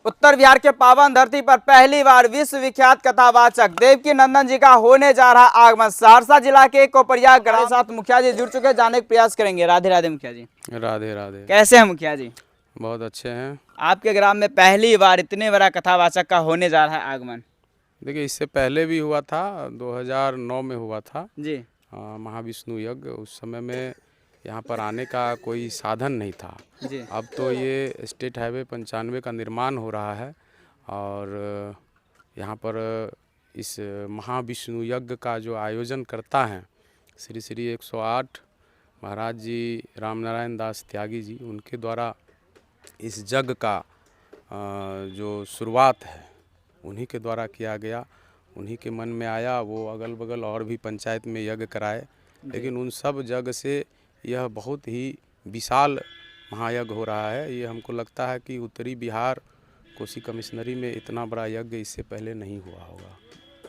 उत्तर बिहार के पावन धरती पर पहली बार विश्व विख्यात कथावाचक देवकी नंदन जी का होने जा रहा आगमन। सहरसा जिला के कोपरिया ग्राम के साथ मुखिया जी जुड़ चुके, जाने का प्रयास करेंगे। राधे राधे मुखिया जी। राधे राधे। कैसे हैं मुखिया जी? बहुत अच्छे हैं। आपके ग्राम में पहली बार इतने बड़ा कथावाचक का होने जा रहा है आगमन। देखिए, इससे पहले भी हुआ था, 2009 में हुआ था जी महाविष्णु यज्ञ। उस समय में यहाँ पर आने का कोई साधन नहीं था। जी अब तो ये स्टेट हाईवे 95 का निर्माण हो रहा है और यहाँ पर इस महाविष्णु यज्ञ का जो आयोजन करता है श्री श्री 108 महाराज जी रामनारायण दास त्यागी जी, उनके द्वारा इस यज्ञ का जो शुरुआत है उन्हीं के द्वारा किया गया। उन्हीं के मन में आया, वो अगल बगल और भी पंचायत में यज्ञ कराए, लेकिन उन सब यज्ञ से यह बहुत ही विशाल महायज्ञ हो रहा है। ये हमको लगता है कि उत्तरी बिहार कोसी कमिश्नरी में इतना बड़ा यज्ञ इससे पहले नहीं हुआ होगा।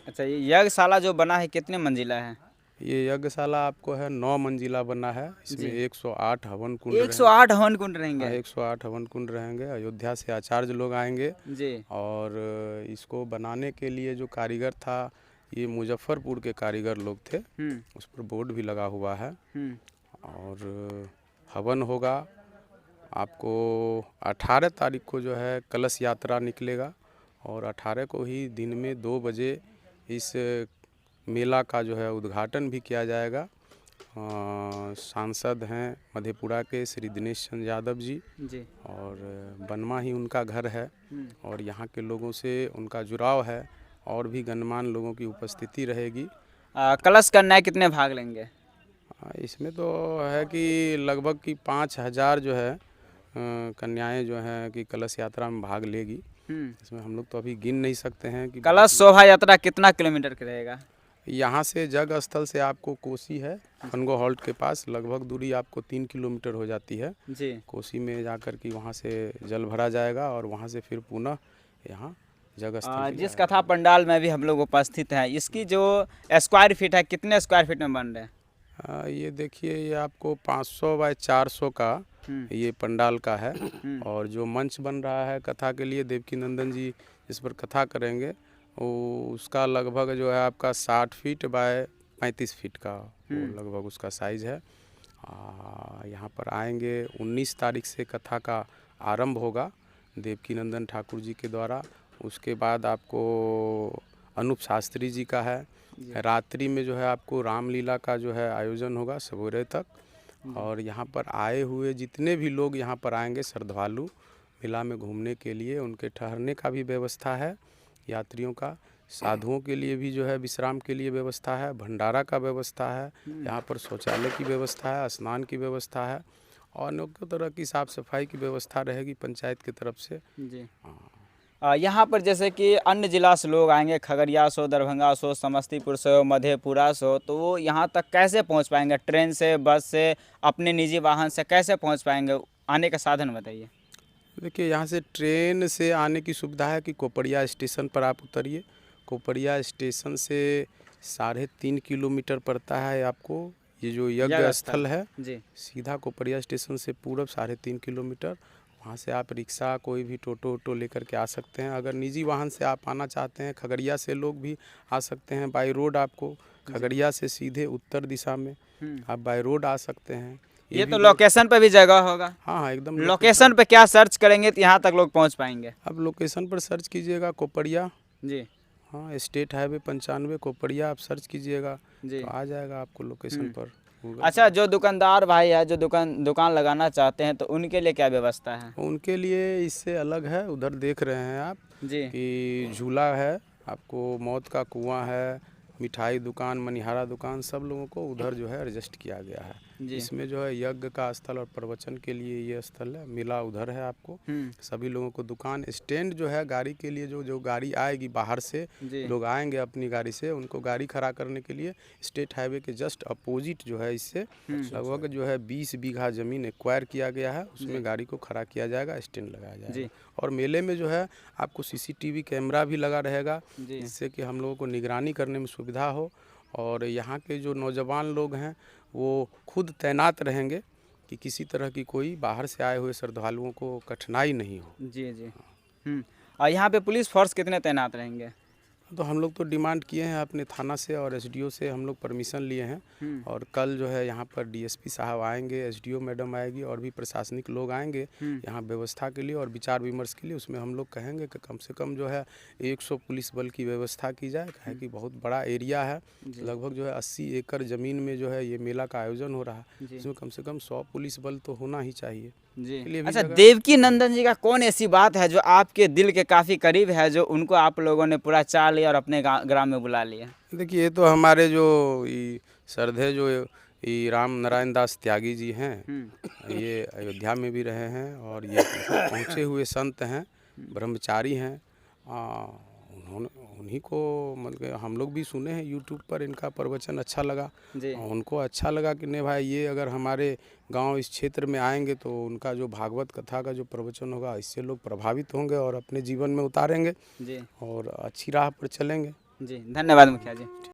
अच्छा, ये यज्ञशाला जो बना है कितने मंजिला है? ये यज्ञशाला आपको है 9 मंजिला बना है। इसमें 108 हवन कुंड 108 हवन कुंड रहेंगे। 108 हवन कुंड रहेंगे। अयोध्या से आचार्य लोग आएंगे जी और इसको बनाने के लिए जो कारीगर था, ये मुजफ्फरपुर के कारीगर लोग थे। उस पर बोर्ड भी लगा हुआ है। और हवन होगा आपको 18 तारीख को जो है कलश यात्रा निकलेगा और 18 को ही दिन में 2 बजे इस मेला का जो है उद्घाटन भी किया जाएगा। सांसद हैं मधेपुरा के श्री दिनेश चंद्र यादव जी और बनमा ही उनका घर है और यहाँ के लोगों से उनका जुड़ाव है और भी गणमान्य लोगों की उपस्थिति रहेगी। कलश कन्याएं कितने भाग लेंगे? इसमें तो है कि लगभग की 5000 जो है कन्याएं जो हैं कि कलश यात्रा में भाग लेगी। इसमें हम लोग तो अभी गिन नहीं सकते हैं कि कलश शोभा यात्रा कितना किलोमीटर की रहेगा? यहाँ से जग स्थल से आपको कोसी है फनगो हॉल्ट के पास, लगभग दूरी आपको 3 किलोमीटर हो जाती है जी। कोसी में जाकर कि वहाँ से जल भरा जाएगा और वहाँ से फिर पुनः यहाँ जग स्थल जिस कथा पंडाल में भी हम लोग उपस्थित हैं, इसकी जो स्क्वायर फीट है, कितने स्क्वायर फीट में बन रहे हैं? ये देखिए, ये आपको 500 बाय 400 का ये पंडाल का है। और जो मंच बन रहा है कथा के लिए, देवकी नंदन जी जिस पर कथा करेंगे, वो उसका लगभग जो है आपका 60 फीट बाय 35 फीट का वो लगभग उसका साइज़ है। यहाँ पर आएंगे 19 तारीख से कथा का आरंभ होगा देवकी नंदन ठाकुर जी के द्वारा। उसके बाद आपको अनूप शास्त्री जी का है। रात्रि में जो है आपको रामलीला का जो है आयोजन होगा सवेरे तक। और यहाँ पर आए हुए जितने भी लोग यहाँ पर आएंगे श्रद्धालु मेला में घूमने के लिए, उनके ठहरने का भी व्यवस्था है। यात्रियों का, साधुओं के लिए भी जो है विश्राम के लिए व्यवस्था है, भंडारा का व्यवस्था है, यहाँ पर शौचालय की व्यवस्था है, स्नान की व्यवस्था है और अनेकों तरह की साफ़ सफाई की व्यवस्था रहेगी पंचायत की तरफ से। जी। यहाँ पर जैसे कि अन्य जिला से लोग आएंगे, खगड़िया से हो, दरभंगा से हो, समस्तीपुर से हो, मधेपुरा से हो, तो वो यहाँ तक कैसे पहुँच पाएंगे? ट्रेन से, बस से, अपने निजी वाहन से कैसे पहुँच पाएंगे? आने का साधन बताइए। देखिए, यहाँ से ट्रेन से आने की सुविधा है कि कोपरिया स्टेशन पर आप उतरिए। कोपरिया स्टेशन से 3.5 किलोमीटर पड़ता है आपको ये जो यज्ञ स्थल है जी। सीधा कोपरिया स्टेशन से पूरब 3.5 किलोमीटर। वहाँ से आप रिक्शा कोई भी टोटो लेकर के आ सकते हैं। अगर निजी वाहन से आप आना चाहते हैं, खगड़िया से लोग भी आ सकते हैं बाई रोड। आपको खगड़िया से सीधे उत्तर दिशा में आप बाई रोड आ सकते हैं। ये तो लोकेशन पे भी जगह होगा। हाँ, एकदम। लोकेशन पे क्या सर्च करेंगे तो यहाँ तक लोग पहुँच पाएंगे? अब लोकेशन पर सर्च कीजिएगा कोपरिया जी। हाँ, स्टेट हाईवे 95 कोपरिया आप सर्च कीजिएगा जी, तो आ जाएगा आपको लोकेशन पर। अच्छा, जो दुकानदार भाई है जो दुकान लगाना चाहते हैं तो उनके लिए क्या व्यवस्था है? उनके लिए इससे अलग है। उधर देख रहे हैं आप जी कि झूला है, आपको मौत का कुआं है, मिठाई दुकान, मनिहारा दुकान, सब लोगों को उधर जो है एडजस्ट किया गया है। इसमें जो है यज्ञ का स्थल और प्रवचन के लिए ये स्थल है। मेला उधर है आपको। सभी लोगों को दुकान, स्टैंड जो है गाड़ी के लिए, जो गाड़ी आएगी बाहर से लोग आएंगे अपनी गाड़ी से, उनको गाड़ी खड़ा करने के लिए स्टेट हाईवे के जस्ट अपोजिट जो है इससे लगभग जो है 20 बीघा ज़मीन एक्वायर किया गया है। उसमें गाड़ी को खड़ा किया जाएगा, स्टैंड लगाया जाएगा। और मेले में जो है आपको CCTV कैमरा भी लगा रहेगा, जिससे कि हम लोगों को निगरानी करने में सुविधा हो। और यहाँ के जो नौजवान लोग हैं वो खुद तैनात रहेंगे कि किसी तरह की कोई बाहर से आए हुए श्रद्धालुओं को कठिनाई नहीं हो। जी जी। यहाँ पे पुलिस फोर्स कितने तैनात रहेंगे? तो हम लोग तो डिमांड किए हैं अपने थाना से और एसडीओ से हम लोग परमिशन लिए हैं और कल जो है यहाँ पर डीएसपी साहब आएंगे, एसडीओ मैडम आएगी और भी प्रशासनिक लोग आएंगे यहाँ व्यवस्था के लिए और विचार विमर्श के लिए। उसमें हम लोग कहेंगे कि कम से कम जो है 100 पुलिस बल की व्यवस्था की जाए, है कि बहुत बड़ा एरिया है, लगभग जो है 80 एकड़ ज़मीन में जो है ये मेला का आयोजन हो रहा है, इसमें कम से कम 100 पुलिस बल तो होना ही चाहिए। जी। अच्छा, देवकी नंदन जी का कौन ऐसी बात है जो आपके दिल के काफ़ी करीब है, जो उनको आप लोगों ने पूरा चाह लिया और अपने ग्राम में बुला लिया? देखिए, ये तो हमारे जो श्रद्धेय जो राम नारायण दास त्यागी जी हैं, ये अयोध्या में भी रहे हैं और ये पहुँचे हुए संत हैं, ब्रह्मचारी हैं। उन्हीं को मतलब हम लोग भी सुने हैं यूट्यूब पर, इनका प्रवचन अच्छा लगा, उनको अच्छा लगा कि नहीं भाई ये अगर हमारे गांव इस क्षेत्र में आएंगे तो उनका जो भागवत कथा का जो प्रवचन होगा इससे लोग प्रभावित होंगे और अपने जीवन में उतारेंगे और अच्छी राह पर चलेंगे। जी, धन्यवाद मुखिया जी।